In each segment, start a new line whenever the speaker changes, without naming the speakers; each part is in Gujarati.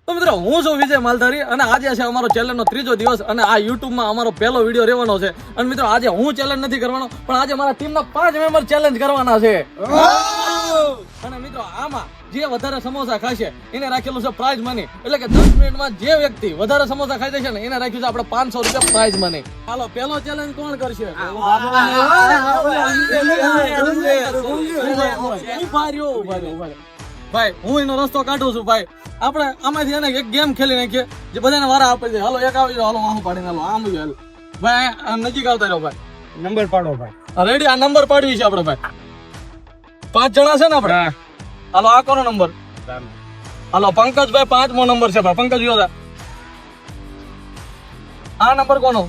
તો મિત્રો હું છું વિજય માલધારી અને આજે છે અમારો ચેલેન્જ નો 3જો દિવસ અને આ YouTube માં અમારો પહેલો વિડીયો રહેવાનો છે. અને મિત્રો આજે હું ચેલેન્જ નથી કરવાનો પણ આજે મારા ટીમ ના 5 મેમ્બર ચેલેન્જ કરવાના છે. અને મિત્રો આમાં જે વધારે સમોસા ખાશે એને રાખેલું છે પ્રાઇઝ મની, એટલે કે 10 મિનિટમાં જે વ્યક્તિ વધારે સમોસા ખાઈ જશે ને એને રાખ્યું છે આપણે 500 રૂપિયા પ્રાઇઝ મની. હાલો પહેલો ચેલેન્જ કોણ કરશે? ભાઈ હું એનો રસ્તો કાઢું છું. ભાઈ આપણે આમાંથી એને એક ગેમ ખેલી નાખીએ જે બધાને વારા આપે છે. હાલો એક આવી જાઓ, હાલો આમ પાડીને હાલો આમ જ હાલો. ભાઈ આમ નજીક આવતા રહ્યો. ભાઈ
નંબર પાડો ભાઈ.
રેડી? આ નંબર પાડવી છે આપણે. ભાઈ 5 જણા છે ને આપણે. હાલો આ કોનો નંબર? હાલો પંકજભાઈ 5મો નંબર છે. ભાઈ પંકજ યોદા આ નંબર કોનો?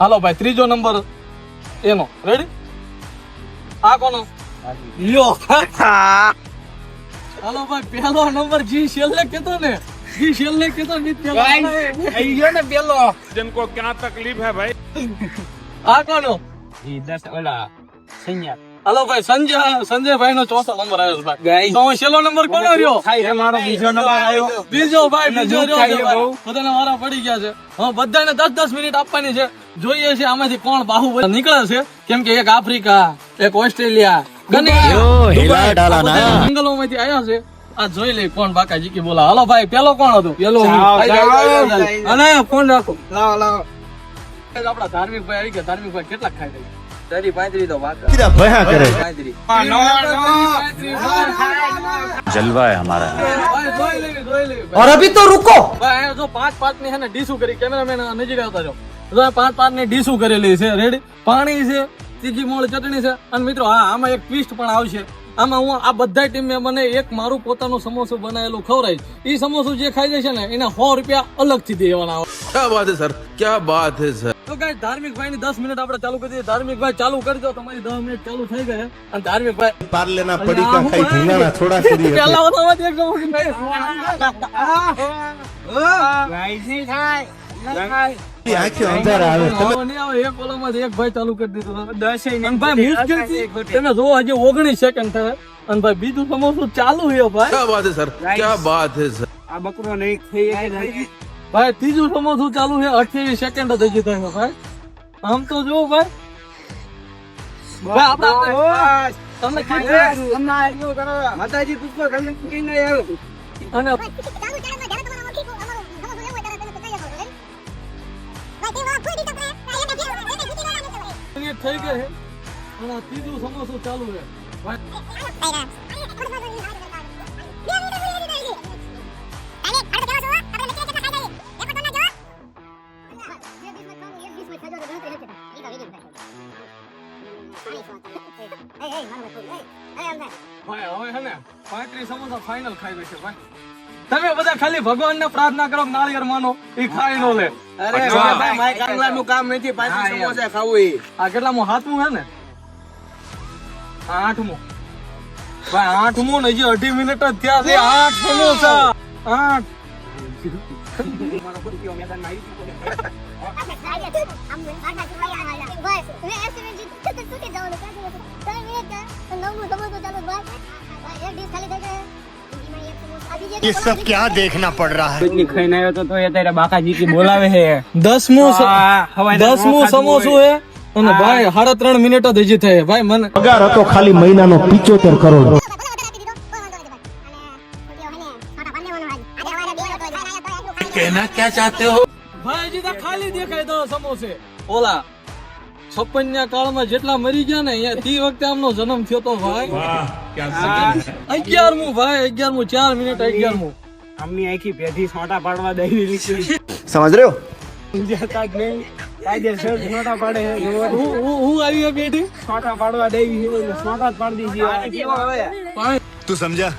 હાલો ભાઈ 3જો નંબર એનો. રેડી? આ કોનો? લ્યો. હાલો ભાઈ પહેલો નંબર જી છેલ્લે કેતો ને, જી છેલ્લે કેતો ને
પેલો
जिनको क्या तकलीफ है भाई?
આ કોનો?
10 ઓલા સંજય.
હાલો ભાઈ સંજયભાઈ નો 4થો નંબર આવ્યો છે. ભાઈ તો છેલ્લો નંબર કોનો રહ્યો?
એ મારો બીજો નંબર આવ્યો.
બીજો ભાઈ બીજો રહ્યો. બધાને વારા પડી ગયા છે. હા બધાને 10-10 મિનિટ આપવાની છે. જોઈએ છે આમાંથી કોણ બાહુબલી નીકળે છે. કેમ કે એક આફ્રિકા, એક ઓસ્ટ્રેલિયા, જંગલોમાંથી આવ્યા છે. આ જોઈ લે કોણ બાકા જીકી બોલા. હાલો ભાઈ પેલો કોણ હતો? પેલો અને ફોન રાખો. લાવો આપડા ધાર્મિક ભાઈ આવી ગયા. ધાર્મિક ભાઈ કેટલા ખાઈ જાય? 35 તો બાકા
जलवा है हमारा.
और अभी तो रुको भाई. जो 5-5 ની હે ને ડીશું કરી. કેમેરામેન નજીક આવતા જાઓ. જો 5-5 ની ડીશું કરેલી છે. રેડી? પાણી છે, તીખી મોળ ચટણી છે. અને મિત્રો હા આમાં એક ટ્વિસ્ટ પણ આવશે. આમાં હું આ બધા ટીમ મેમ્બરને એક મારું પોતાનું સમોસું બનાવેલું ખવડાવીશ. એ સમોસું જે ખાઈ જશે ને એના 100 રૂપિયા અલગથી દેવાના આવે.
क्या बात है सर, क्या बात है सर.
તો ગાઈસ ધાર્મિક ભાઈ ની 10 મિનિટ આપણે ચાલુ કરી દઈએ. ધાર્મિક ભાઈ ચાલુ કરી દો. તમારી 10 મિનિટ ચાલુ થઈ ગઈ. અને ધાર્મિક ભાઈ
પાર્લેના પડીકા ખાઈ ધીંગાણા થોડા કરી
પહેલા વખત એક સમોસું ખાઈ.
ગાઈસ નહીં થાય.
આંખે અંધાર આવે.
નહીં આવે. એક ઓલામાંથી એક ભાઈ ચાલુ કરી દીધું. 10 અને ભાઈ મુશ્કેલથી તમે જો હજી 19 સેકન્ડ થાય. અને ભાઈ બીજું સમોસું ચાલુ છે ભાઈ.
क्या बात है सर, क्या बात है सर.
આ બકરો નહીં થઈ.
ભાઈ ત્રીજું સમોસું ચાલુ છે. 28 સેકન્ડ જ હજી થાય ભાઈ. આમ તો જો ભાઈ તમને
માતાજી પુષ્પ ગમે કઈ ના આવ્યો.
અને મિનિટ થઈ ગઈ છે અને આ ત્રીજું સમોસું ચાલુ છે ભાઈ. ભાઈ હવે છે ને 35 સમોસા ફાઇનલ ખાઈ ગઈ છે ભાઈ. તમે બધા ખાલી ભગવાનને પ્રાર્થના કરો કે નાળિયેર માનો એ ખાઈ નો લે.
અરે ભાઈ માય કાંગલાનું કામ નથી. 5 સમોસા ખાવું એ.
આ કેટલામું? 7મું હે ને? 8મું. ભાઈ 8મું ને હજી 2.5 મિનિટ જ થયા છે. 8 સમોસા 8.
ये सब क्या देखना पड़ रहा है.
ની ખાઈને આવ્યો તો એ તારા બાકાજી કી બોલાવે છે.
10મું સમોસું હે અને ભાઈ 3.5 મિનિટ જ હજી થઈ. ભાઈ મને
પગાર હતો ખાલી મહિનાનો 75 કરોડ.
कहना क्या चाहते हो?
ભાઈ હજી તો ખાલી દેખાય તો સમોસે. ઓલા 56 કાળમાં જેટલા મરી ગયા ને અહીંયા તે વખતે આમનો જન્મ થયો તો ભાઈ. 11મું ભાઈ 11મું 4 મિનિટ 11મું.
આમની આખી પેઢી છોટા પાડવા દઈ દીધી.
समझ रहे हो.
કાક નહીં કાયદેસર છોટા પાડે છે.
હું આવી ગયો બેટી.
છોટા પાડવા દઈ દીધી. છોટા જ પાડી દીધી.
ભાઈ
तू समझा.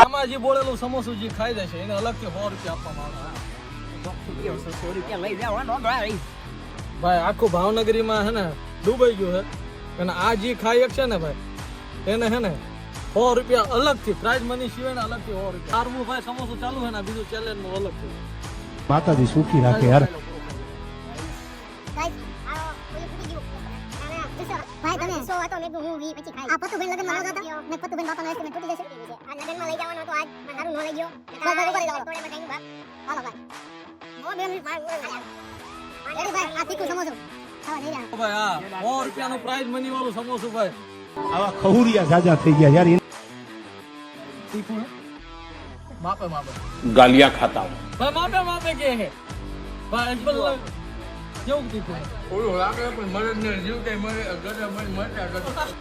આમાં જે બોલેલું સમોસું જે ખાઈ જાય છે એને અલગથી 100 રૂપિયા આપવામાં આવે. ભાઈ આખું ભાવનગરીમાં હે ને ડૂબાઈ ગયું છે. અને આ જે ખાઈ છે ને ભાઈ એને હે ને 100 રૂપિયા અલગથી પ્રાઇઝ મની સિવાય અલગથી 100 રૂપિયા. 4મું ભાઈ સમોસું ચાલુ છે ને બીજું ચેલેન્જ નું અલગથી.
માતાજી સુખી રાખે યાર.
ભાઈ
ને સો હતો મેં હું વી પછી ખાઈ આ પતુબેન લગનમાં ન જતા ને પતુબેન બાપાનો એસ્ટિમેટ તૂટી જશે આ લગનમાં લઈ જવાનો તો આજ મને સારું ન લઈ ગયો બસ બસ કરી દો તોડે બતાઈ બાપ હાલો ભાઈ ઓ બેન ભાઈ રેડી ભાઈ આ તીખું સમોસું ખાવા જઈ રહ્યા
ભાઈ હા 100 રૂપિયાનું પ્રાઇઝ મની વાળું સમોસું ભાઈ
આવા ખહુરિયા જાજા થઈ ગયા યાર
તીખું માપે માપે
गालियां खाता हूँ
ભાઈ માપે માપે કે હે ભાઈ એપલ કેવું તીખું હે?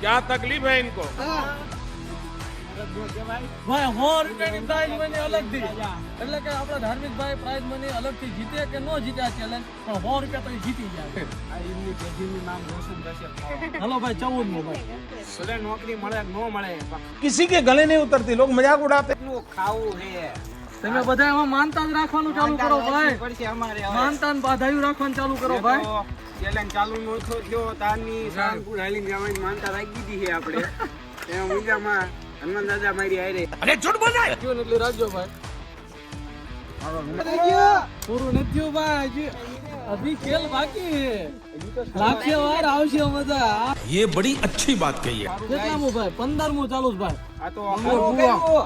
क्या तकलीफ है इनको
ભાઈ 100 રૂપિયાની પ્રાઇઝ મની અલગથી એટલે કે આપણા ધાર્મિક ભાઈ પ્રાઇઝ મની અલગથી જીતે કે ન જીતે આ ચેલેન્જ પણ 100 રૂપિયા તો ઈ જીતી ગયા હાલો ભાઈ 14 મો ભાઈ
ભલે નોકરી મળે ન મળે
किसी के गले नहीं उतरती लोग मजाक उड़ाते
એટલું ખાવું છે
તમે બધા એમાં માનતા જ રાખવાનું ચાલુ કરો ભાઈ
પડશે અમારે હવે.
માનતા ને બાધાયું રાખવાનું ચાલુ કરો ભાઈ
તો ચેલેન્જ ચાલુ નો થયો તારની સાંગપુર હાલીને જવાની માનતા રાખી દીધી છે આપણે એમાં મુજામાં હનુમાન દાદા મારી આયરે
ક્યું ને એટલી રાખજો ભાઈ પૂરું નથી થયું ભાઈ હજી અભી ખેલ બાકી હે લાગશે વાર આવશે મજા
ये बड़ी अच्छी बात कही है
કેટલામું ભાઈ 15મું ચાલુ છે ભાઈ
આ તો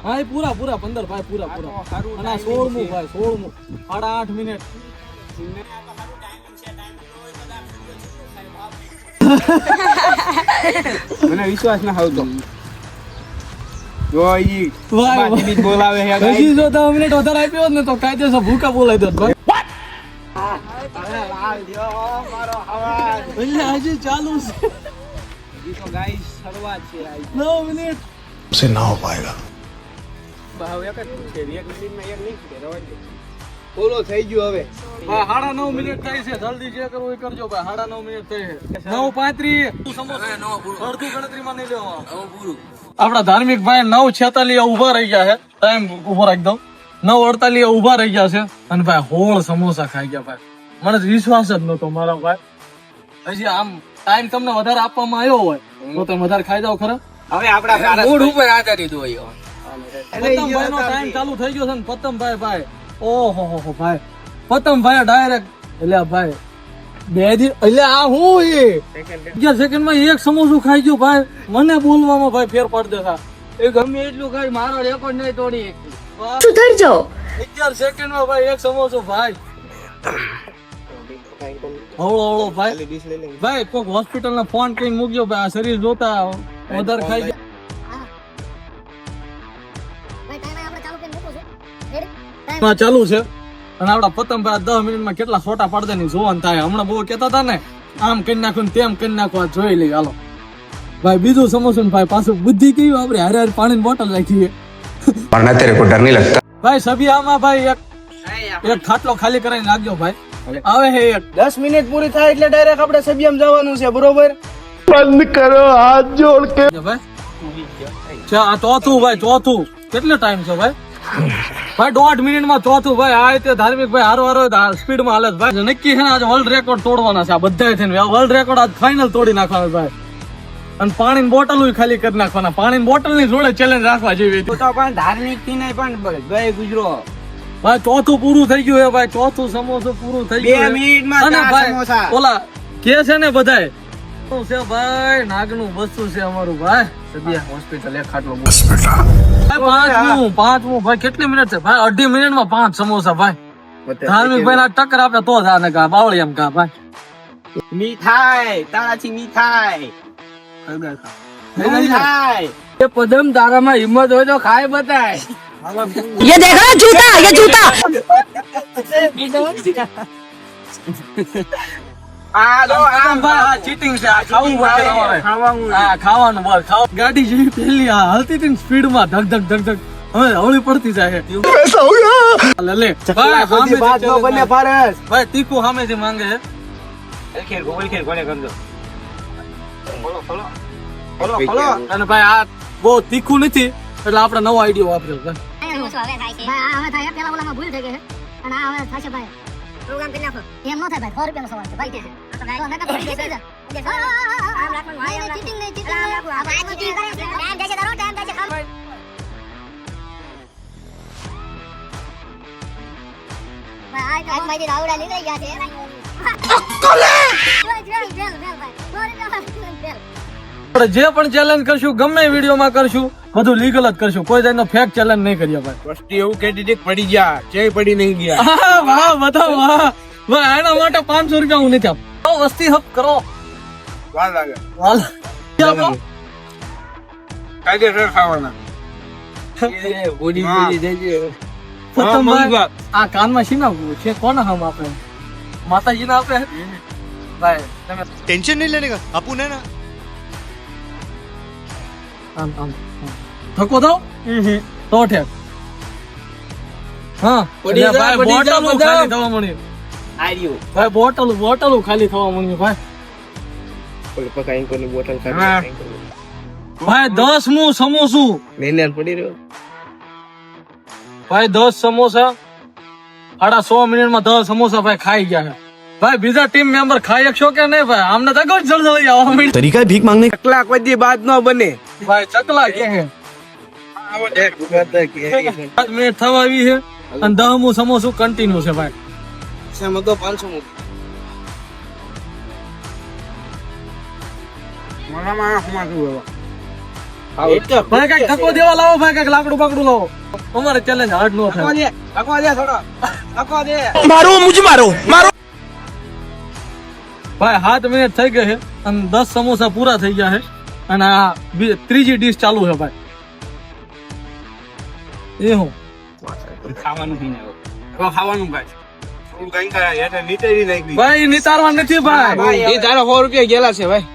હા એ પૂરા 15 ભાઈ પૂરા અને આ 16મું ભાઈ 16મું 8.5 મિનિટ
મને વિશ્વાસ ના આવતો જો ઈ
વાહ, વાહ.
બાજી બોલાવે છે
હજી જો 10 મિનિટ વધારે આપ્યો હોત ને તો કાયદેસર ભૂકા બોલાવી દોત ભાઈ
મારો અવાજ
એટલે હજી ચાલુ છે
ઈ તો ગાઈસ શરૂઆત છે આ
9 મિનિટ
से ना हो पाएगा
ભાવ એક જ છે એક મિનિટમાં એક નહીં છે રવા દે પૂરો થઈ ગયો હવે
ભાઈ 9.5 મિનિટ થઈ છે જલ્દી જે કરવું એ કરજો ભાઈ 9.5 મિનિટ થઈ છે 9:35 સમોસા અડધી ગણતરીમાં નહીં લેવા આપણા ધાર્મિક ભાઈ 9:46 ઉભા રહી ગયા છે ટાઈમ ઉભો રાખી દઉં 9:48 ઉભા રહી ગયા છે અને ભાઈ હોળ સમોસા ખાઈ ગયા ભાઈ મને તો વિશ્વાસ જ નતો મારા ભાઈ હજી આમ ટાઈમ તમને વધારે આપવામાં આવ્યો હોય તો તમે વધારે ખાઈ જાવ ખરા
હવે આપડા મૂડ ઉપર આધારિત હોય
પતમભાઈ નો ટાઈમ ચાલુ થઈ ગયો છે ને પતમભાઈ ભાઈ ઓહો હો ભાઈ પતમભાઈ ડાયરેક્ટ એટલે ભાઈ બે દી એટલે આ હું એ 11 સેકન્ડ માં એક સમોસું ખાઈ ગયો ભાઈ મને બોલવામાં ભાઈ ફેર પડ દેતા
એ ગમે એટલું ખાઈ મારો રેકોર્ડ નહીં તોડી
સુધર જાઓ
11 સેકન્ડ માં ભાઈ એક સમોસું ભાઈ હવળો હવળો ભાઈ ભાઈ કોઈક હોસ્પિટલ ના ફોન કરીને મૂકજો ભાઈ આ શરીર જોતા વધારે ખાઈ જાય
ભાઈ ટાઈમ આપણે ચાલુ કરીને મૂકું છું રેડી
માં ચાલુ છે અને આપડા પતંગભાઈ 10 મિનિટમાં કેટલા છોટા પડદે ની જોવાનું થાય હમણાં બહુ કેતા હતા ને આમ કરી નાખું ને તેમ કરી નાખો આ જોઈ લઈ હાલો ભાઈ બીજું સમોસું ભાઈ પાછું બુદ્ધિ કેવી આપણે હારે હારે પાણીની બોટલ રાખીએ
वरना तेरे को डर नहीं लगता
ભાઈ સભિયામાં ભાઈ એક ખાટલો ખાલી કરીને નાખજો ભાઈ આવે હે એક
10 મિનિટ પૂરી થાય એટલે ડાયરેક્ટ આપણે સબિયમ જવાનું છે બરોબર
बंद करो हाथ जोड़ के
ભાઈ આ ચોથું ભાઈ ચોથું કેટલો ટાઈમ છે ભાઈ ભાઈ 1.5 મિનિટમાં ચોથું ભાઈ આ રીતે ધાર્મિક ભાઈ હારો સ્પીડમાં હાલે છે ભાઈ નક્કી છે ને આજે વર્લ્ડ રેકોર્ડ તોડવાના છે આ બધા થઈને વર્લ્ડ રેકોર્ડ આજ ફાઇનલ તોડી નાખવાનો ભાઈ અને પાણીની બોટલ ખાલી કરી નાખવાના પાણીની બોટલ ની જોડે ચેલેન્જ રાખવા જેવી
તો પણ ધાર્મિક થી નહીં પણ ગઈ ગુજરો
ભાઈ ચોથું પૂરું થઈ ગયું છે ભાઈ ચોથું સમોસું પૂરું થઈ
2
ગયું છે.
મિનિટમાં
અને
4
ભાઈ
સમોસા.
ઓલા કે છે ને બધાય શું છે ભાઈ નાગનું વસ્તુ છે અમારું ભાઈ સબિયા હોસ્પિટલ એક ખાટલો ભાઈ પાંચમું ભાઈ કેટલી મિનિટ છે ભાઈ 2.5 મિનિટમાં 5 સમોસા ભાઈ ધાર્મિક ભાઈ ના ટક્કર આપે તો જ આને કા બાવળી એમ કા ભાઈ
મીઠાઈ તારાથી મીઠાઈ
ખાઈ
મીઠાઈ એ પદમ તારામાં હિંમત હોય તો ખાય બતાય
ये देखो जूता ये जूता
આ તો આમ
ભાઈ આ ચીટિંગ છે આ ખાવું પડે તમારે
ખાવાનું
હા ખાવાનું બોલ ખાવ ગાડી જેવી પહેલી આ હલતી હતી સ્પીડ માં ધક ધક ધક ધક હવે હવળી પડતી જાય છે લે લે ભાઈ
બધી વાત નો બને ફરસ
ભાઈ તીખું સામેથી માંગે છે
ખેર ગોલ ખેર કોને કરજો બોલો બોલો બોલો બોલો
અને ભાઈ આ બહુ તીખું નથી એટલે આપણે નવો આઈડિયા વાપર્યો ભાઈ
હવે થાય છે ભાઈ આ હવે થાય પેલા ઓલામાં ભૂલ થઈ ગઈ છે અને આ હવે થશે ભાઈ પ્રોગ્રામ કરી નાખો એમ ન થાય ભાઈ 100 રૂપિયાનો સવાલ છે ભાઈ તો નકા પડી જશે આમ રાખવાનું નહીં ચીટિંગ નહીં ચીટિંગ આમ રાખવું આ ચીટિંગ કરે છે ટાઈમ જાય છે તારો ટાઈમ જાય છે ભાઈ આ તો ભાઈ રાવડા નીકળી ગયા છે
આપણે જે પણ ચેલેન્જ કરશું, ગમે એ વિડીયોમાં કરશું, બધું લીગલ જ કરશું. કોઈ જાતનો ફેક ચેલેન્જ નહીં કરીએ ભાઈ.
વસ્તી એવું કહેતી હતી કે પડી ગયા, ચેય પડી નહીં ગયા.
હા, વાહ બધા વાહ ભાઈ, એના માટે 500 રૂપિયા હું નથી આપતો. વસ્તી હપ કરો.
વાર લાગે.
હાલ. આપો.
કાયદેસર ખાવાના.
પતંગભાઈ, આ કાનમાં શીના છે? કોના હમ આપે? માતાજીના આપે ભાઈ. તમે
टेंशन नहीं लेने का अपन है ना
આમ આમ ધક્કો દો તો ઠેક. હા
પડી જા,
ભાઈ,
પડી જા,
બોટલો ખાલી થવા મળી.
આર્યો.
ભાઈ બોટલો ખાલી થવા મળી ભાઈ.
હા.
ભાઈ 10મું સમોસું
પડી રહ્યો.
ભાઈ 10 સમોસા 100 મિનિટમાં 10 સમોસા ભાઈ ખાઈ ગયા છે. ભાઈ બીજા ટીમ મેમ્બર ખાઈ શકશો કે નહીં ભાઈ? આમને તો કોઈ જળજળી આવવા માંડી.
तरीका है भीख मांगने
ચકલા કોઈ દી બાદ ન બને.
ભાઈ ચકલા કે હે 5 મિનિટ થવા આવી છે અને 10મું સમોસું કન્ટિન્યુ છે ભાઈ.
તો 500 મોઢામાં આંખમાં શું હવે?
ભાઈ કઈક ધક્કો દેવા લાવો ભાઈ, કઈક લાકડું બાકડું લાવો. અમારે ચેલેન્જ હાર્ડ નો થાય.
ધક્કો દે થોડો. ધક્કો દે.
मारो मुझे मारो मारो
ભાઈ 7 મિનિટ થઈ ગઈ છે અને 10 સમોસા પૂરા થઈ ગયા છે અને આ ત્રીજી ડીશ ચાલુ છે ભાઈ. એ હું
ખાવાનું પીને હવે ખાવાનું ભાઈ. તું કઈ કરે એટલે નીતરી નાખી.
ભાઈ નિતારવા નથી ભાઈ.
એ તારા 100 રૂપિયા ગયેલા છે ભાઈ.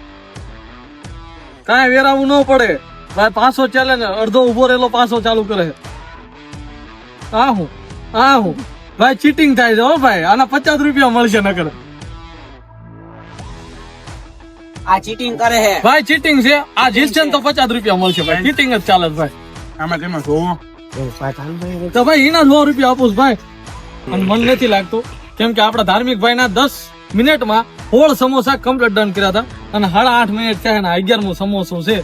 કાંઈ વેરાવું ન પડે ભાઈ. 500 ચેલેન્જ અડધો ઉભો રહેલો 500 ચાલુ કરે છે. આ હું ભાઈ ચીટિંગ થાય છે હો ભાઈ. આના 50 રૂપિયા મળશે નકર.
આ ચીટિંગ કરે છે.
ભાઈ ચીટિંગ છે. આ જીતશે ને તો 50 રૂપિયા મળશે ભાઈ. ચીટિંગ જ ચાલે છે ભાઈ.
આમાં તેમાં જોવો.
તો ભાઈ એના 100 રૂપિયા આપું છું ભાઈ. અને મને નથી લાગતું કેમ કે આપડા ધાર્મિક ભાઈ ના 10 મિનિટમાં 16 સમોસા કમ્પ્લીટ ડન કર્યા હતા અને 8.5 મિનિટ થયા ને 11મું સમોસું છે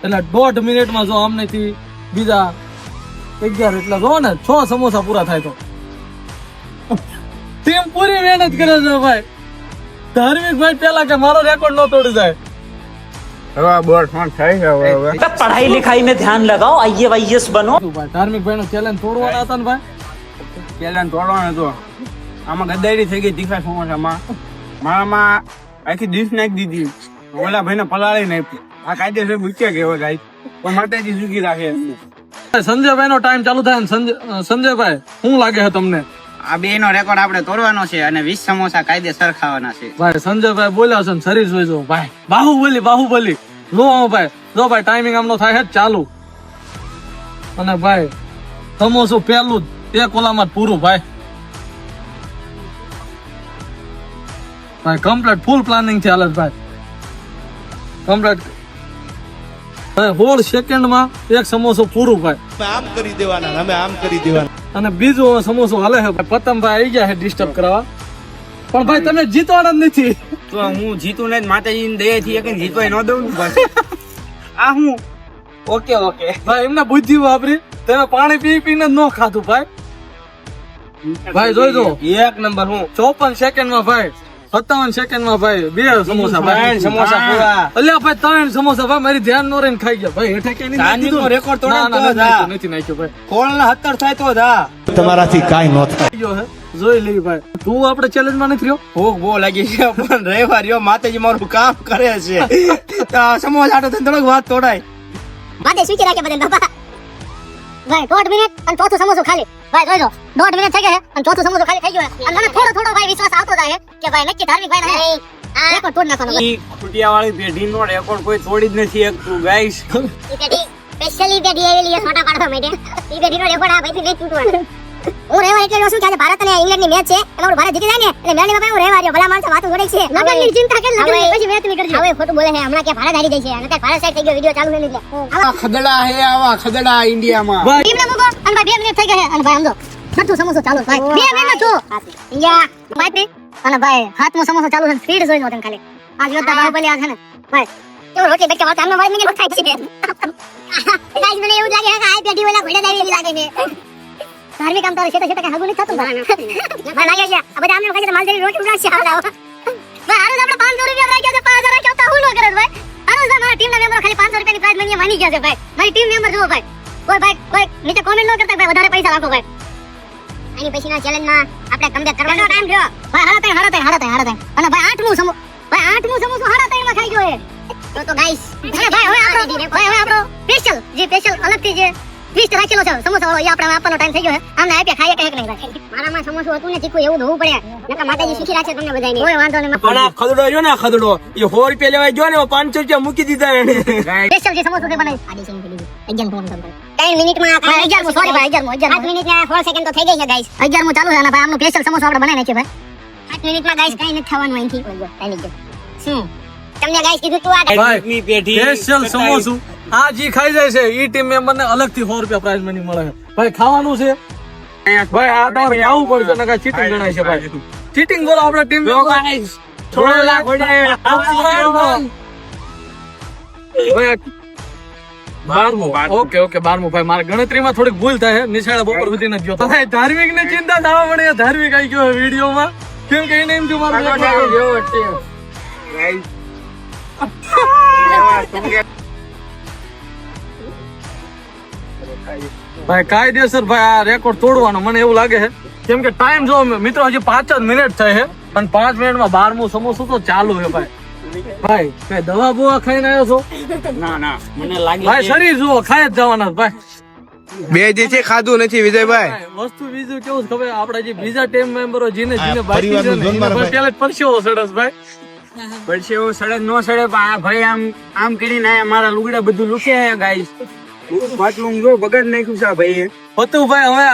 એટલે 1.5 મિનિટમાં જો આમનેથી બીજા 11 એટલે જો ને 6 સમોસા પૂરા થાય તો ટીમ પૂરી મહેનત કરે છે ભાઈ. ધાર્મિક ભાઈ પેલા કે મારો રેકોર્ડ ન તોડી જાય.
હવે બોર્ડ ફોન થાય છે હવે.
पढ़ाई लिखाई में ध्यान लगाओ IAS बनो
ભાઈ ધાર્મિક ભાઈ નો ચેલેન્જ તોડવાના હતા ને ભાઈ.
પેલા તોડવાનો હતો. આમાં ગદ્દારી થઈ ગઈ તીખા સમોસામાં. મારામાં આખી ડીશ નાખી દીધી. ઓલા ભાઈને પલાળી નાખી. આ કાયદેસર મૂક્યા કેવો ગાય પણ માતાજી સુખી રાખે.
સંજયભાઈ નો ટાઈમ ચાલુ થાય ને સંજયભાઈ શું લાગે છે તમને?
આ બે નો રેકોર્ડ આપણે તોડવાનો છે અને 20 સમોસા કાયદેસર ખાવાના છે.
ભાઈ સંજયભાઈ બોલ્યા છે ને શરીર જોઈ જો ભાઈ. બાહુબલી જો ભાઈ ટાઈમિંગ આમનો થાય છે ચાલુ અને ભાઈ સમોસું પેલું જ 1 ઓલામાં જ પૂરું ભાઈ. કમ્પ્લીટ ફૂલ પ્લાનિંગ છે હાલત ભાઈ. કમ્પ્લીટ 16 સેકન્ડમાં 1 સમોસું પૂરું ભાઈ.
आम करी देवाना हमें आम करी देवाना
અને બીજું સમોસું હાલે છે. પતંગભાઈ આવી ગયા છે ડિસ્ટર્બ કરવા પણ ભાઈ તમે જીતવાના જ નથી.
તો હું જીતું નહીં માતાજીની દયાથી એક જીતવાય ન દઉં ને બસ. આ હું ઓકે
ભાઈ એમને બુદ્ધિ વાપરી તમે પાણી પીને જ ન ખાધું ભાઈ. ભાઈ જોઈ દો
1 નંબર હું
54 સેકન્ડમાં ભાઈ 57 સેકન્ડમાં ભાઈ 2 સમોસા ભાઈ.
સમોસા પૂરા.
અલ્યા ભાઈ 3 સમોસા ભાઈ મારી ધ્યાન નો રહીને ખાઈ ગયા ભાઈ. હેઠે ક્યાંય
ધાર્મિક નો રેકોર્ડ તોડે તો
નથી નાખ્યો ભાઈ.
કોળના 70 થાય તો જા.
તમારાથી કાઈ ન થાય
ગયો હે જોઈ લઈ ભાઈ. તું આપણે ચેલેન્જ માં નથી રહ્યો.
ભૂખ બહુ લાગી છે પણ રવિવાર રહ્યો માતાજી મારું કામ કરે છે. સમોસા આટો થઈને થોડોક વાત તોડાય.
વાદે સ્વીચી રાખે બધે બાપા. ભાઈ 1.5 મિનિટ અને ચોથું સમોસું ખાલી. ભાઈ જોઈ લો 1.5 મિનિટ થઈ ગઈ છે અને ચોથું સમોસું ખાલી થઈ ગયું છે. અને મને થોડો ભાઈ વિશ્વાસ આવતો જાય કે ભાઈ નક્કી ધાર્મિક ભાઈ ના રેકોર્ડ તોડ નાખવાનો.
ઈ ખુટિયાવાળી પેઢીનો રેકોર્ડ કોઈ તોડી જ નથી શકતું ગાઈસ.
ઈ પેઢી સ્પેશિયલી પેઢી આવેલી છે છોટા પાડવા માટે. ઈ પેઢીનો રેકોર્ડ આ ભાઈથી નહીં તૂટવાનો. હું રહેવા એટલે છું કે આજે ભારત અને ઇંગ્લેન્ડ ની મેચ છે એમાં ભારત જીતી જાય ને એટલે મેળની બાપા હું રહેવા રહ્યો. ભલા માણસો વાતો જોડે છે. લગનની ચિંતા કે લગન પછી મેચ ની કરજો. હવે ખોટું બોલે છે હમણાં કે ભારત હારી જાય છે અને ત્યારે ભારત સાઈડ થઈ ગયો વિડિયો ચાલુ નથી એટલે.
આવા ખદડા હે આવા ખદડા ઇન્ડિયામાં.
ટીમને મૂકો અને ભાઈ 2 મિનિટ થઈ ગયા છે અને ભાઈ સમજો છઠ્ઠું સમોસું ચાલુ ભાઈ 2 મિનિટ છો ઇન્ડિયા ભાઈ અને ભાઈ હાથમાં સમોસું ચાલુ છે સ્પીડ જોઈ લો તમે ખાલી. આ જોતા બાહુબલી આ છે ને ભાઈ કેવો રોટી બેક વાત આમને મારી મિનિટ થાય છે. ગાઈસ મને એવું લાગે કે આ પેઢી ઓલા ઘોડા દાવી લાગે છે. ધાર્મિક કામ તારે છે કે હગું નથી થતું ભાઈ લાગે છે આ બધા આમને કહે માલદેવી રોટી ઉડાડશે. હાલો ભાઈ હારું આપણે 500 રૂપિયા રાખ્યા છે 5000 રાખ્યા તો હું ન કરે ભાઈ. હારું મારા ટીમના મેમ્બરો ખાલી 500 રૂપિયાની પ્રાઇઝ મની માની ગયા છે ભાઈ. મારી ટીમ મેમ્બર જુઓ ભાઈ. કોઈ નીચે કોમેન્ટ ન કરતા ભાઈ, વધારે પૈસા રાખો ભાઈ. આની પછીના ચેલેન્જમાં આપણે કમબેક કરવાનો ટાઈમ થયો ભાઈ. હાડા અને ભાઈ આઠમું સમોસું હાડા માં ખાઈ ગયો એ તો ગાઈસ ભાઈ હવે આપણો સ્પેશિયલ અલગથી જે ટ્વિસ્ટ રાખેલો છે સમોસા વાળો, એ આપણે આપવાનો ટાઈમ થઈ ગયો છે. આમને આપ્યા ખાઈએ કે નહીં ભાઈ. મારામાં સમોસું હતું ને તીખું એવું ધોવું પડે, નકર માતાજી શીખી રાખશે તમને બધાને. કોઈ વાંધો નહીં.
પણ આ ખદડો રહ્યો ને, ખદડો એ 100 રૂપિયા લેવાય ગયો ને, 500 રૂપિયા મૂકી દીધા એને.
સ્પેશિયલ જે સમોસું છે બનાવી 3 મિનિટમાં 11 સોરી ભાઈ 11 મિનિટ ને 4 સેકન્ડ તો થઈ ગઈ છે ગાઈસ. 11 ચાલુ છે અને ભાઈ આમનું સ્પેશિયલ સમોસું આપણે બનાવી નાખ્યો ભાઈ. 8 મિનિટમાં ગાઈસ કઈ નથી ખાવાનું અહીંથી. કઈ નહીં શું તમને ગાઈસ કીધું તું આ
ભાઈ પેઢી
સ્પેશિયલ સમોસું આ જી ખાઈ જાય છે, ઈ ટીમ મેમ્બર ને અલગ થી 100 રૂપિયા પ્રાઇઝ મની મળે છે ભાઈ. ખાવાનું છે ભાઈ, આ તમારે આવું પડશે નકર ચીટિંગ ગણાય છે ભાઈ. ચીટિંગ બોલો આપણે ટીમ
થોડો લાખ પડે.
12મું. ઓકે 12મું ભાઈ. મારી ગણતરીમાં થોડીક ભૂલ થાય, નિશાળે બપોર સુધી નથી ગયો. ભાઈ ધાર્મિક ને ચિંતા થવા મળે, ધાર્મિક આવી ગયો વિડીયોમાં, કેમ કે એને એમ થયું મારું ભાઈ કાયદેસર ભાઈ આ રેકોર્ડ તોડવાનો મને એવું લાગે છે, કેમ કે ટાઈમ જો મિત્રો હજી 5 જ મિનિટ થઈ છે અને 5 મિનિટમાં 12મું સમોસું તો ચાલુ છે ભાઈ. ભાઈ કઈ દવા બુવા ખાઈને આવ્યો છો?
ના મને લાગે
ભાઈ શરીર જુઓ, ખાઈ જ જવાના ભાઈ.
2 દિવસથી ખાધું નથી વિજયભાઈ.
વસ્તુ બીજું કેવું છે ખબર, આપડા જે બીજા ટીમ મેમ્બરો જેને બાકી છે ને એને ભાઈ પેલા જ પરસેવો સડસ ભાઈ.
પડશે એવું સડે નો સડે, પણ આ ભાઈ આમ કરીને મારા લુગડા બધું લૂકે ગાઈસ. પાટલું જો બગાડ નાખ્યું છે આ ભાઈએ.
હતું ભાઈ હવે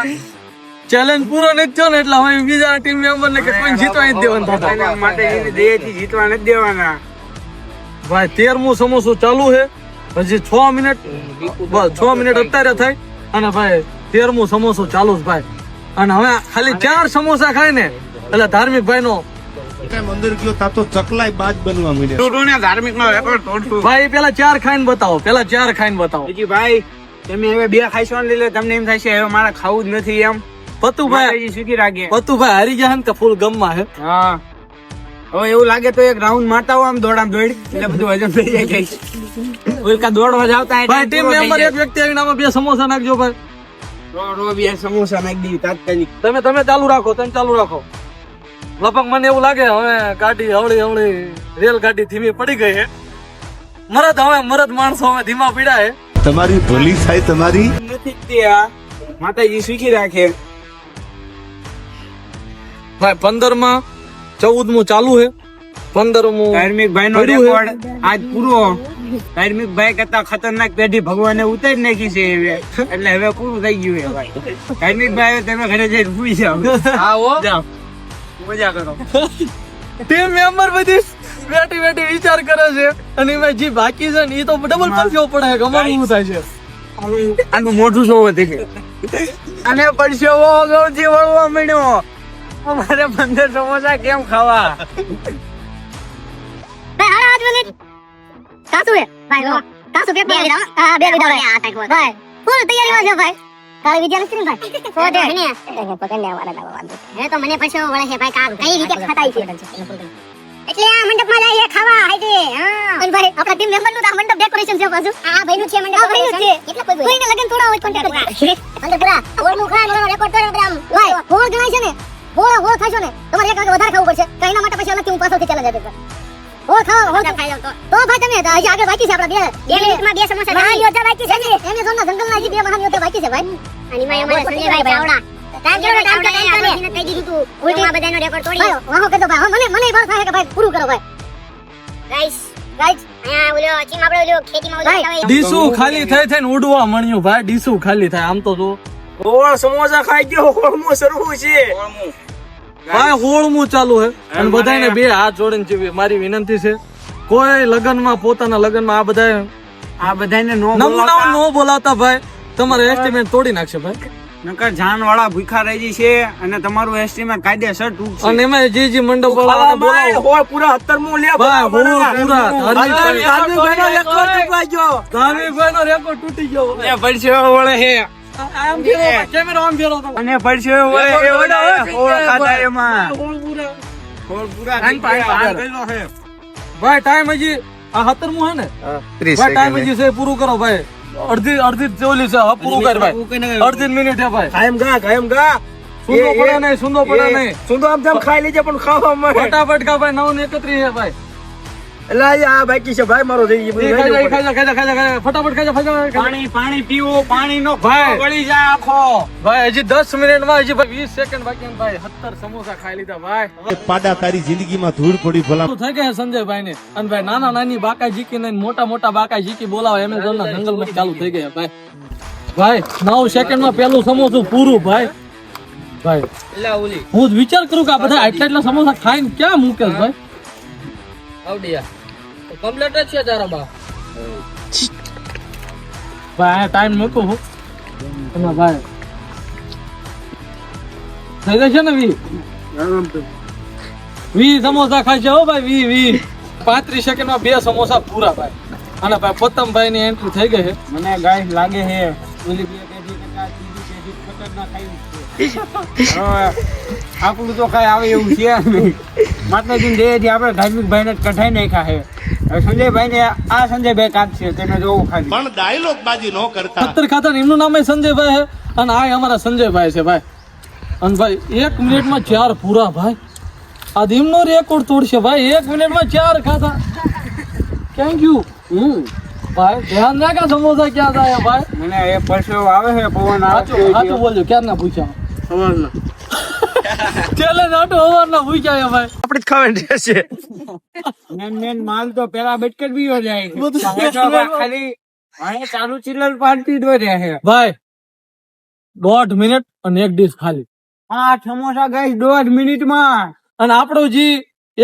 ચેલેન્જ પૂરો નથી થયો ને એટલે હવે બીજા ટીમ મેમ્બર ને કે કોઈ જીતવા નથી દેવાનું થતા.
એના માટે એની દયાથી જીતવા નથી દેવાના.
ભાઈ 13મું સમોસું ચાલુ છે, હજી 6 મિનિટ બસ 6 મિનિટ અત્યારે થાય અને ભાઈ 13મું સમોસું ચાલુ છે ભાઈ. અને હવે ખાલી 4 સમોસા ખાય ને એટલે ધાર્મિક ભાઈ નો
અંદર ગયો તા તો ચકલાય બાજ બનવા માંડ્યા.
તોડું ને ધાર્મિક નો રેકોર્ડ તોડશું.
ભાઈ પેલા 4 ખાઈને બતાવો, પેલા 4 ખાઈને બતાવો.
બીજી ભાઈ તમે હવે 2 ખાઈશો ને એટલે તમને એમ થાય છે હવે મારે ખાવું જ નથી એમ.
પતુભાઈ
શીખી રાખીએ.
પતુભાઈ હારી ગયા ને કે ફૂલ ગમમાં છે.
હા હવે એવું લાગે તો એક રાઉન્ડ મારતા હો આમ દોડ એટલે બધું હજમ થઈ જાય ગાઈસ. ઓલકા દોડવા જાવતા
ભાઈ ટીમ મેમ્બર એક વ્યક્તિ આવીને આમાં 2 સમોસા નાખજો ભાઈ.
રો 2 સમોસા નાખી દીધી તાત્કાલિક.
તમે ચાલુ રાખો, લગભગ મને એવું લાગે હવે ગાડી હવળી રેલ ગાડી ધીમી પડી ગઈ છે. મરદ માણસો હવે ધીમા પીડા છે.
તમારી ભલી થાય તમારી.
નથી તે આ માતાજી શીખી રાખે.
ભાઈ 15માં 14મું ચાલુ છે, 15મું
ધાર્મિક ભાઈ નો રેકોર્ડ આજ પૂરો. ધાર્મિક ભાઈ કરતા ખતરનાક પેઢી ભગવાને ઉતારી નાખી છે હવે, એટલે હવે પૂરું થઈ ગયું છે ભાઈ. ધાર્મિક ભાઈ તમે ઘરે જઈને સુઈ જાઓ.
આવો
જાઓ મજા કરો.
ટીમ મેમ્બર બધી બેઠી વિચાર કરે છે અને એમાં જે બાકી છે ને એ તો ડબલ પરસ્યો પડે, ગમાનું શું થાય છે.
આનું મોઢું જોવો દેખે અને પરસેવો ગૌથી વળવા મળ્યો. અમારે 15 સમોસા કેમ ખાવા?
ભાઈ હાડા 8 મિનિટ કાસુ હે ભાઈ. કાસુ બે વિડા હા 2 વિડા ભાઈ. આ ટાઈમ ભાઈ ફૂલ તૈયારીમાં છે ભાઈ. કાલે વિદ્યા નથી ભાઈ કોડે ને પકડ લે વાળા વાંધો હે તો મને પછી વળે છે ભાઈ. કા કઈ રીતે ખાતા છે એટલે આ મંડપમાં જઈએ ખાવા હાઈતે. હા અને ભાઈ આપણા ટીમ મેમ્બર નું તો આ મંડપ ડેકોરેશન છે પાછું. આ ભાઈ નું છે મંડપ ડેકોરેશન. કેટલા કોઈ કોઈને લગન થોડા હોય કોન્ટેક્ટ કરા અંદર પૂરા હોળ નું ખાય નો રેકોર્ડ કરે બધા. ભાઈ હોળ ગણાય છે ને, હોળ ખાશો ને તમારે એક વાગે વધારે ખાવું પડશે. તો એના માટે પછી અલગથી હું પાછળથી ચેલેન્જ આપીશ. હોળ ખાઈ જાવ તો ભાઈ તમે હજી આગળ બાકી છે આપડા 2 મિનિટમાં 2 સમોસા મહાન યોદ્ધા બાકી છે. એમેઝોન ના જંગલના હજી 2 મહાન યોદ્ધા બાકી છે ભાઈ. અને માં અમારે સંજયભાઈ ચાવડા ટાઈમ કહી દીધું તું ઉલટીમાં બધાનો રેકોર્ડ તોડી વાહો કહેતો ભાઈ. મને બળ થાય કે ભાઈ પૂરું કરો ભાઈ. ગાઈસ અહીંયા ઓલો ચીમ આપણે ઓલો ખેતીમાં ઓલો હોય
ડીસુ ખાલી થઈને ઉડવા મળ્યું ભાઈ. ડીસુ ખાલી થાય આમ તો જો
હોળ સમોસા ખાઈ ગયો. હોળમું શરૂ છે
ભાઈ. 16મું ચાલુ છે અને બધાને 2 હાથ જોડીને મારી વિનંતી છે, કોઈ લગનમાં પોતાના લગનમાં આ બધાને નો બોલાવતા ભાઈ. તમારે એસ્ટિમેટ તોડી નાખશે ભાઈ.
નકર જાન વાળા ભૂખા રહી છે અને તમારું એસ્ટિમેટ કાયદેસર તૂટશે.
અને એમાં જે મંડપ વાળાને બોલાવો
હોળ પૂરા 17મું લે
ભાઈ. પૂરા
ધાર્મિકભાઈનો
રેકોર્ડ તૂટી ગયો.
એ પરસેવો વળે છે.
આમ ફેરો કેમેરા આમ ફેરો તો
અને પરસેવો વળે એ વળે હોળ ખાતા એમાં.
હોળ પૂરા
હોળ પૂરા થઈ ગયા.
ભાઈ ટાઈમ હજી આ 17મું હે ને
30
ભાઈ ટાઈમ
સેકન્ડ
હજી છે, પૂરું કરો ભાઈ. અડધી ચોલી છે, હા પૂરું કર ભાઈ. અડધી મિનિટ છે ભાઈ.
કાયમ ગા
સુંદો પડે નહીં, સુંદો પડે નહીં.
સુંદો આમ તેમ ખાઈ લેજે પણ ખાવા મળે
ફટાફટ ખા ભાઈ. 9:31 છે ભાઈ.
એટલે આ બાકી છે ભાઈ મારો થઈ ગયો
એ ખાઈ જા. ફટાફટ ખાઈ જા.
પાણી પીવું પાણી નો
ભાઈ.
વળી જાય આખો
ભાઈ હજી 10 મિનિટમાં હજી ભાઈ 20 સેકન્ડ બાકી છે ભાઈ. 17 સમોસા ખાઈ લીધા ભાઈ.
પાડા તારી જિંદગીમાં ધૂળ પડી ભલા
થઈ ગયા સંજયભાઈ ને. અને ભાઈ નાના નાની બાકા જીકી ને મોટા મોટા બાકા જીકી બોલાવે એમેઝોન ના જંગલ માં ચાલુ થઈ ગયા ભાઈ. ભાઈ 9 સેકન્ડમાં પેલું સમોસું પૂરું ભાઈ. ભાઈ હું જ વિચાર કરું કે આ બધા આટલા સમોસા ખાઈને ક્યાં મૂકે છે ભાઈ. આવડિયા કમ્પ્લીટ જ છે તારા બા. ભાઈ ટાઈમ મૂકું હું તમે ભાઈ થઈ જશે ને 20 સમોસા ખાશે હો ભાઈ. 20 35 સેકન્ડમાં 2 સમોસા પૂરા ભાઈ. અને ભાઈ પોતમભાઈ ની એન્ટ્રી થઈ ગઈ છે.
મને ગાઈસ લાગે છે ઓલી બે કેજી કરતા ત્રીજી કેજી ખતરનાક આવી છે. આપણું તો કઈ આવે એવું છે નહીં. માતાજી દેહથી આપણે ધાર્મિકભાઈ ને કઢાઈ નાખ્યા છે. હવે સંજયભાઈ ને આ સંજયભાઈ કાઢશે તમે જોવું ખાલી
પણ ડાયલોગ બાજી ન કરતા.
પત્તર ખાતા ને એમનું નામ સંજયભાઈ છે અને આ અમારા સંજયભાઈ છે ભાઈ. અને ભાઈ 1 મિનિટમાં 4 પૂરા ભાઈ. આ એમનો રેકોર્ડ તોડશે ભાઈ. 1 મિનિટમાં 4 ખાતા. Thank you. ભાઈ ધ્યાન રાખા સમોસા ક્યાં જાય ભાઈ.
મને એ પરસેવો આવે છે પવન આવે છે
સાચું બોલજો. ક્યાં ના પૂછ્યા
સવારના
ચેલેન્જ આટો હવાર ના પૂછ્યા ભાઈ.
આપણે જ ખાવાની રહેશે.
મેન માલ તો પેલા બેટકેટ બીયો જાય છે.
બધું
હવે તો ખાલી અહીં ચાલુ ચિલ્લર પાડતી જ રહ્યા છે.
ભાઈ 1.5 મિનિટ અને 1 ડીશ ખાલી.
આ સમોસા ગાઈસ 1.5 મિનિટમાં.
અને આપણું જે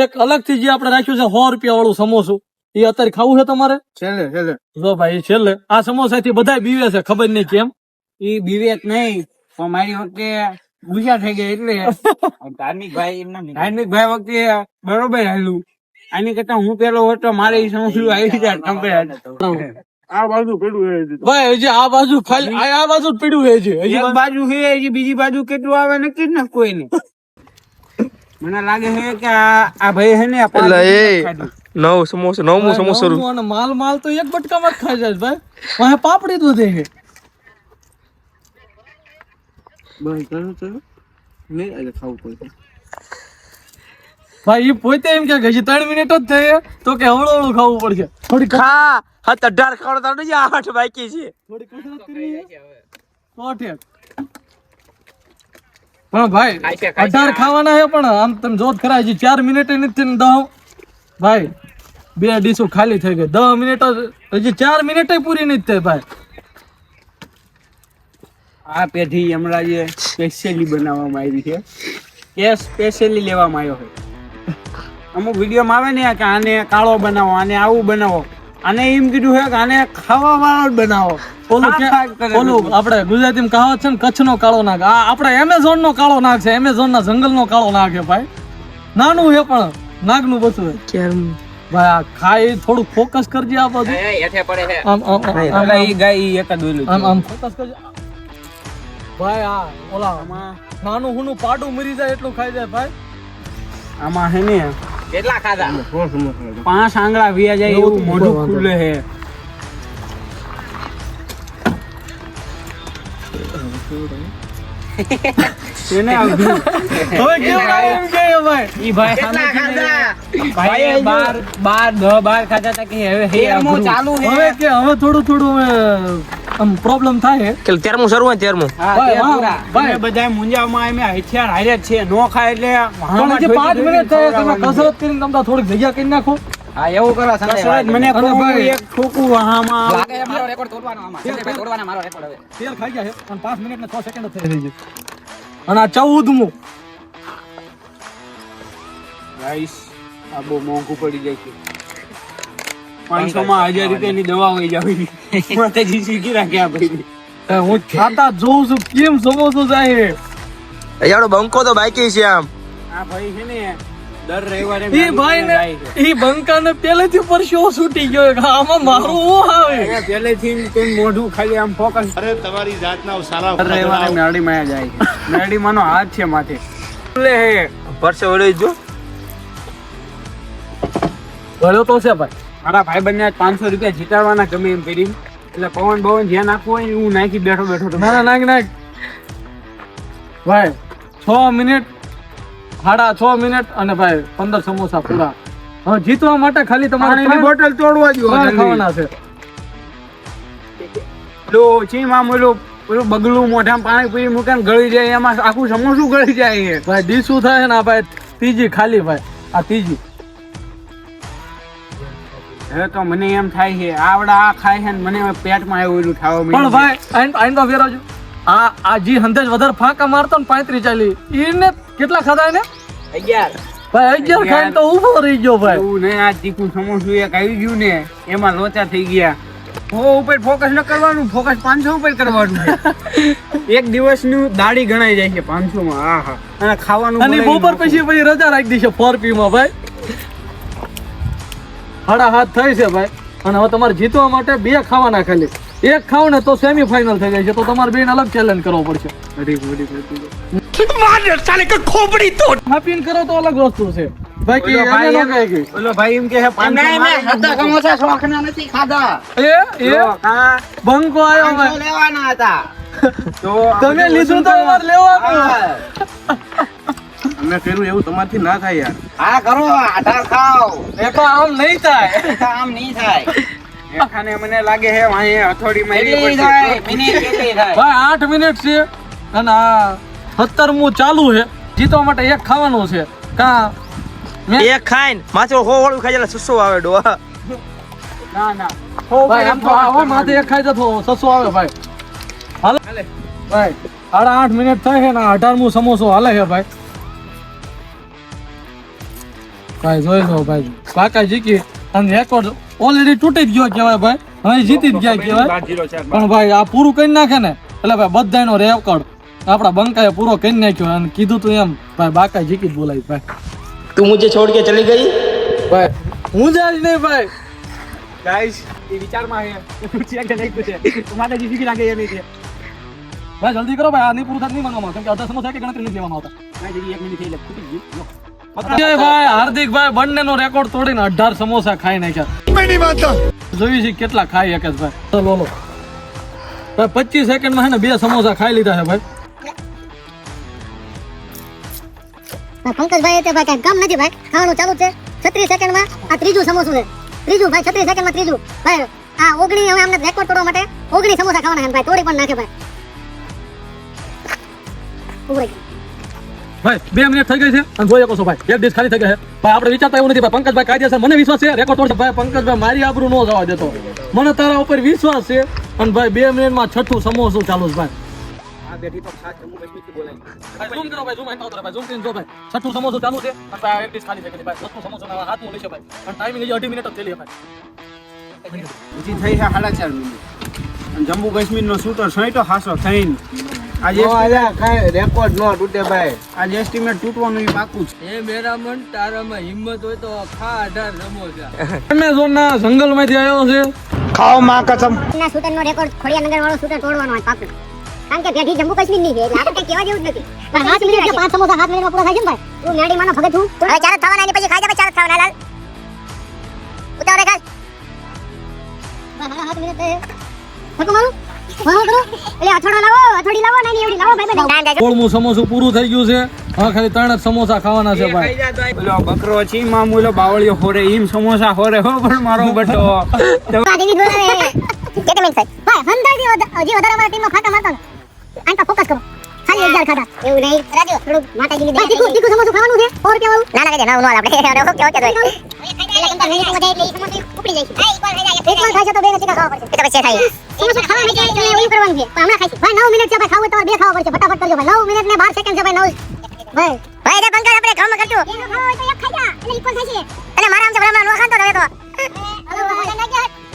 એક અલગથી જે આપણે રાખ્યું છે 100 રૂપિયા વાળું સમોસું એ અત્યારે ખાવું છે તમારે.
છેલ્લે
જો ભાઈ છેલ્લે આ સમોસા થી બધા બીવે છે ખબર નહીં કેમ.
એ બીવેત નહીં પણ મારી વખતે ગુસ્સા થઈ ગયા એટલે ધાર્મિકભાઈ વખતે બરોબર હાલું. આની કરતા હું પેલો હતો મારે એ સમોસું આવી જાય કમ્પ્લેટ. આ બાજુ પેલું
ભાઈ હજી આ બાજુ ખાલી આ બાજુ જ પીડ્યું છે હજી.
એક બાજુ છે હજી બીજી બાજુ કેટલું આવે નક્કી જ ને કોઈ નહીં. મને લાગે છે કે આ ભાઈ છે ને
એટલે એ 9 સમોસા 9મું સમોસું
નવમું અને માલ તો એક બટકામાં જ ખાઈ જાય ભાઈ. વાહે પાપડી જ વધે છે. ભાઈ એ પોતે એમ કે હજી 3 મિનિટ જ થઈ તો કે હળવું ખાવું પડશે. થોડી
ખા 18 ખાવડતા નથી 8 બાકી છે.
થોડી કસરત કરવી છે. તો ઠીક. પણ ભાઈ 18 ખાવાના છે પણ આમ તમે જોત ખરા હજી 4 મિનિટ નથી ને 10 ભાઈ 2 ડીશો ખાલી થઈ ગઈ. 10 મિનિટ હજી 4 મિનિટ પૂરી નથી થઈ ભાઈ.
આ પેઢી હમણાં જે સ્પેશિયલી બનાવવામાં આવી છે એ સ્પેશિયલી લેવામાં આવ્યો છે. અમુક વિડીયોમાં આવે ને કે આને કાળો બનાવો આને આવું બનાવો. આને એમ કીધું છે કે આને ખાવા વાળો જ બનાવો.
ઓલું આપણે ગુજરાતીમાં કહાવત છે ને કચ્છનો કાળો નાગ. આ આપણે એમેઝોન નો કાળો નાગ છે. એમેઝોન ના જંગલ નો કાળો નાગ છે ભાઈ. નાનું છે પણ નાગનું બચું છે ભાઈ. આ ખાઈ થોડું ફોકસ કરજે. આ બધું આમ આમ ફોકસ કરજે ભાઈ. આ ઓલા નાનું હુનું પાડું મરી જાય એટલું ખાઈ જાય ભાઈ.
આમાં હે ને કેટલા ખાધા 5 આંગળા વ્યા જાય એવું મોઢું ખુલે છે. એને
હવે કેવું એમ કે ભાઈ
ઈ ભાઈ સામે ભાઈ 12 ખાધા તા કે હવે ચાલુ છે.
હવે કે હવે થોડું આમ પ્રોબ્લેમ થાય
કે 13મું શરૂ હોય 13મું.
ભાઈ બધા મુંજામાં એમ હથિયાર હારે જ છે. નો ખાય એટલે
પણ હજી 5 મિનિટ થાય તમે કસરત કરીને તમે થોડીક જગ્યા કરી નાખો.
હા એવું કરો
કસરત મને કોઈ એક ઠોકું વહામાં
મારો રેકોર્ડ તોડવાનો આમાં સંજયભાઈ તોડવાના મારો રેકોર્ડ હવે
તેલ ખાઈ ગયા છે અને 5 મિનિટ ને 6 સેકન્ડ થઈ રહી છે. અને આ 14મું
ગાઈસ આ બહુ મોંઘું પડી જાય છે. 500 માં 1000 રૂપિયાની દવા હોય જાવી. માતાજી શીખી રાખ્યા ભાઈ.
હું ખાતા જોઉં છું કેમ સમોસો જાય.
યાડો બંકો તો બાકી છે આમ.
આ ભાઈ છે ને દર રવિવારે
ઈ ભાઈ ને ઈ બંકા ને પેલેથી પરસેવો છૂટી ગયો. આમાં મારું હું આવે
પહેલેથી કોઈ મોઢું ખાલી આમ ફોકસ.
અરે તમારી જાતના સારા
દર રવિવારે મેરડીમાં જાય છે. મેરડીમાંનો હાથ છે માથે. લે હે
પરસે વળી જો
ભર્યો તો છે ભાઈ.
મારા ભાઈબંધને 500 રૂપિયા જીતાડવાના ગમે એમ કરી, એટલે પવન બવન જ્યાં નાખવું હોય ને હું નાખી બેઠો તો
ના નાખ ભાઈ 6 મિનિટ 6.5 મિનિટ અને ભાઈ 15 સમોસા પૂરા. હવે જીતવા માટે ખાલી તમારે
પાણીની બોટલ તોડવા દો.
ખાવાના છે.
ચીમ આમ ઓલું બગલું મોઢામાં પાણી પી મૂકે ને ગળી જાય, એમાં આખું સમોસું ગળી જાય છે.
ભાઈ ડી શું થાય ને આ ભાઈ ત્રીજી ખાલી ભાઈ આ ત્રીજી.
હવે તો મને એમ થાય છે આવડા આ ખાય છે ને મને પેટમાં એવું ઓલું ખાવા
પણ
મળ્યું.
ભાઈ આઈન તો ફેરવજો. આ જી હંધેજ વધારે ફાંકા મારતો ને 35-40 એને કેટલા ખાધા એને
11
ભાઈ 11 ખાઈને તો ઊભો રહી ગયો ભાઈ.
એવું ને આ તીખું સમોસું એક આવી ગયું ને એમાં લોચા થઈ ગયા. ઉપર ફોકસ ન કરવાનું, ફોકસ 500 ઉપર કરવાનું છે. એક દિવસનું દાડી ગણાઈ જાય છે 500 માં. આહા. અને ખાવાનું
અને
મળે
બપોર પછી રજા રાખી દીશે 4P માં ભાઈ. 7.5 થઈ છે ભાઈ. અને હવે તમારે જીતવા માટે 2 ખાવાના ખાલી. એક ખાવ ને તો સેમી ફાઇનલ થઈ જાય છે, તો તમારે બેન અલગ ચેલેન્જ કરવો પડશે. હાપીન કરો તો અલગ વસ્તુ છે બાકી
ઓલો ભાઈ
એને ન કહે કે.
ઓલો ભાઈ એમ કે છે 500
સમોસા શોખના નથી ખાધા,
એ બંકો આવ્યો ભાઈ.
લેવાના હતા.
તો
તમે લીધું તો અમારે લેવાનું.
અમે કર્યું એવું તમારથી ના થાય યાર.
હા કરો, 18 ખાઓ.
એ તો આમ નહીં થાય.
આમ નહીં થાય.
એખાને મને લાગે છે વાંહે હથોડી મારી
કેટલી થાય? મિનિટ કેટલી થાય?
ભાઈ 8 મિનિટ છે અને આ 17મું ચાલુ છે. જીતવા માટે એક ખાવાનું છે કા
એક ખાઈને માથે હો વાળું ખાઈ જાય 600 આવે ડોહા.
ના
ભાઈ આમ તો આવા માથે એક ખાઈ જતો 600 આવે ભાઈ. હાલે ભાઈ 8.5 મિનિટ થાય છે ને 18મું સમોસો હાલે છે ભાઈ. ભાઈ જોઈ લો ભાઈ કાકા જીકી અને રેકોર્ડ ઓલરેડી તૂટી જ ગયો કહેવાય ભાઈ. હવે જીતી જ ગયા કહેવાય. પણ ભાઈ આ પૂરું કરી નાખે ને એટલે ભાઈ બધાનો રેકોર્ડ આપણા બંકાએ પૂરો કરી નાખ્યો. અને કીધું તું એમ ભાઈ બાકા જીકી જ બોલાવી ભાઈ.
તું મુझे छोड़ के चली गई.
ભાઈ હું જાય નહીં ભાઈ.
ગાઈસ એ વિચારમાં છે પૂછ્યા કે નહીં પૂછે તમારે જીજી લાગે એ નહીં છે.
ભાઈ જલ્દી કરો ભાઈ આ નહીં પૂરું થાય નહીં માંગવામાં કેમ કે અડધા સમોસા કે ગણતરી નથી લેવામાં આવતા.
ના જીજી 1 મિનિટ થઈ એટલે ફૂટી ગયું.
ભાઈ હાર્દિકભાઈ બંનેનો રેકોર્ડ તોડીને 18 સમોસા ખાઈ નાખ્યા. જોયું છે કેટલા ખાઈ શકે છે ભાઈ. ચલો લો ભાઈ 25 સેકન્ડમાં હે ને 2 સમોસા ખાઈ લીધા છે ભાઈ.
પંકજભાઈ તે ભાઈ કઈ કામ નથી ભાઈ, ખાવાનું ચાલુ છે. 36 સેકન્ડમાં આ ત્રીજું સમોસું છે. ત્રીજું ભાઈ 36 સેકન્ડમાં ત્રીજું ભાઈ. આ 19 હવે અમને રેકોર્ડ તોડવા માટે 19 સમોસા ખાવાના છે ભાઈ. તોડી પણ નાખે ભાઈ. ઉભરાઈ ગયું.
ભાઈ 2 મિનિટ થઈ ગઈ છે અને જોઈ શકો છો ભાઈ એક ડિશ ખાલી થઈ ગઈ છે ભાઈ. આપણે વિચારતા એવું નથી ભાઈ પંકજભાઈ કાયદેસર મને વિશ્વાસ છે રેકોર્ડ તોડશે ભાઈ. પંકજભાઈ મારી આબરૂ ન જવા દેતો. મને તારા ઉપર વિશ્વાસ છે. અને ભાઈ 2 મિનિટમાં 6થું સમોસું ચાલુ છે ભાઈ.
આ બેઠી તો ખાસ જમ્મુ કાશ્મીરથી બોલાય.
ભાઈ ઝૂમ કરો ભાઈ ઝૂમ આવતો ભાઈ ઝૂમ કરીને જો ભાઈ 6થું સમોસું ચાલુ છે અને ભાઈ એક ડિશ ખાલી થઈ ગઈ છે ભાઈ. 10થું સમોસું હાથમાં લેશે ભાઈ. અને ટાઈમિંગ 18 મિનિટ જ થયેલી છે ભાઈ.
હજી થઈ છે 4.5 મિનિટ. અને જમ્મુ કાશ્મીરનો શૂટર સહીટો હાસો થઈને આજે
રેકોર્ડ નો તૂટે ભાઈ.
આજે એસ્ટિમેટ તૂટવાનું ઈ પાકું છે.
એમેઝોનના જંગલમાંથી આવ્યો છે.
ખાઓ માં કસમ.
ના શૂટરનો રેકોર્ડ ખોડિયાનગર વાળો શૂટર તોડવાનો હોય પાકું. કારણ કે પેઢી જમ્મુ કાશ્મીર ની છે એટલે આપણે કઈ કહેવા જેવું જ નથી. પણ 7 મિનિટ એટલે 5 સમોસા 7 મિનિટમાં પૂરા થાય છે ને ભાઈ. તું મેડી માનો ભગત હું. હવે 4 જ થવાના એની પછી ખાઈ જા ભાઈ 4 જ થવાના લાલ. ઉતાવળે ખાસ. ભાઈ 7 મિનિટ છે. થકો મારું. વાહ કરો. એટલે અથોડી લાવો નાની એવડી લાવો ભાઈ બધા.
16મું સમોસું પૂરું થઈ ગયું છે. હવે ખાલી 3 જ સમોસા ખાવાના છે ભાઈ.
ઓલો બકરો છે મામ ઓલો બાવળિયો ખોરે ઈમ સમોસા ખોરે હો પણ મારો બટો.
પાટીની બોલાવે. કેટલી મિનિટ થાય? ભાઈ હંધાજી હજી વધારે અમારા ટીમમાં ફાટા મારતા ને. આન પર ફોકસ કરો. ખાલી 11 ખાધા. એવું નહીં. રાજુ થોડું માતાજીની દયા. તીખું સમોસું ખાવાનું છે. ઓર કેવું? ના ના કે ના આપણે. ઓકે એટલે કંટા નહીં તો એટલે સમોસું ઉપડી જાય. હા એકવાર ખાઈ જાય. એકવાર ખાઈ તો બે નથી ખાવા પડશે. તો પછી થાય. સમોસું ખાવા માટે એટલે ઓલું કરવાનું છે. પણ હમણાં ખાઈશું. ભાઈ 9 મિનિટ છે ભાઈ ખાવું તમારે 2 ખાવા પડશે. ફટાફટ કરજો ભાઈ. 9 મિનિટ ને 12 સેકન્ડ છે ભાઈ 9. ભાઈ ભાઈ પંકજ આપણે કામ કરજો. એનો ખાવા હોય તો એક ખાઈ જા. એટલે ઇક્વલ થાય છે. અને મારા આમ બ્રાહ્મણ નો ખાતો રહે તો.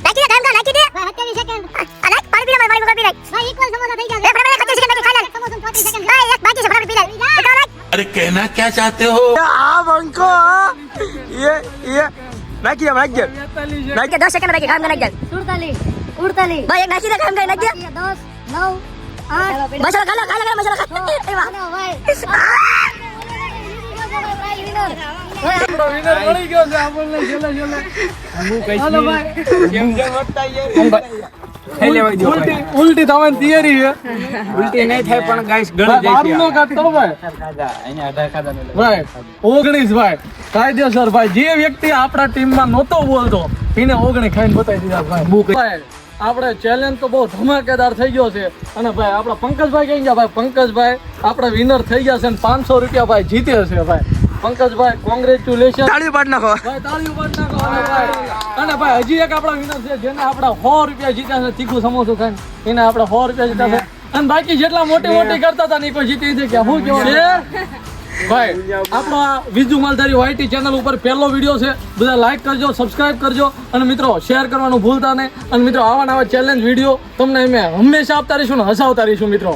નાખી દે કામ નાખી દે. 27 સેકન્ડ. આ નાખ પાણી પી લે મારી પી લે. ભાઈ ઇક્વલ સમોસા થઈ જશે. ફટાફટ 27 સેકન્ડ ખાઈ લે. સમોસું 34 સેકન્ડ. હા એક બાકી છે ફટાફટ પી લે.
अरे कहना क्या चाहते हो.
આ બંકો ये નાખી દે 10 સેકન્ડ નાખી કામ નાખી દે.
48
ભાઈ એક નાખી દે કામ નાખી દે.
10 9 8
મસાલા ખા મસાલા ખા. એ વાહ
ભાઈ
આપણો winner મળી ગયો છે આપણને છેલ્લે છેલ્લે.
હું કહીશ
હાલો
નહીં.
ભાઈ.
જેમ જેમ વધતા જાય ખાઈ લેવાય દો ભાઈ.
ઉલટી થવાની theory છે.
ઉલટી નહીં થાય પણ ગાઈસ ગળી
ભાઈ,
જાય
દારૂ નો કાઢતો ભાઈ. ભાઈ 19 ભાઈ કાયદેસર ભાઈ જે વ્યક્તિ આપણા ટીમમાં નહોતો બોલતો એને 19 ખાઈને બતાવી દીધા ભાઈ. ભાઈ આપણે ચેલેન્જ તો બહુ ધમાકેદાર થઈ ગયો છે અને ભાઈ આપણા પંકજભાઈ કઈ ગયા ભાઈ પંકજભાઈ આપણા વિનર થઈ ગયા છે અને 500 રૂપિયા ભાઈ જીતે છે ભાઈ. પંકજભાઈ કોંગ્રેચ્યુલેશન.
તાળી પાડ નાખો.
ભાઈ તાળીઓ પાડી નાખો. અને ભાઈ હજી એક આપણા વિનર છે જેને આપણા 100 રૂપિયા જીત્યા છે તીખું સમોસું ખાઈને એને આપણે 100 રૂપિયા જીત્યા છે અને બાકી જેટલા મોટી મોટી કરતા હતા ને એ કોઈ જીતી નથી ગયા. શું કેવું ભાઈ આપણો આ વિજુ માલધારી વાયટી ચેનલ ઉપર પહેલો વિડીયો છે. બધા લાઈક કરજો, સબસ્ક્રાઇબ કરજો અને મિત્રો શેર કરવાનું ભૂલતા નહીં. અને મિત્રો આવા નવા ચેલેન્જ વિડીયો તમને અમે હંમેશા આપતા રહીશું ને હસાવતા રહીશું મિત્રો.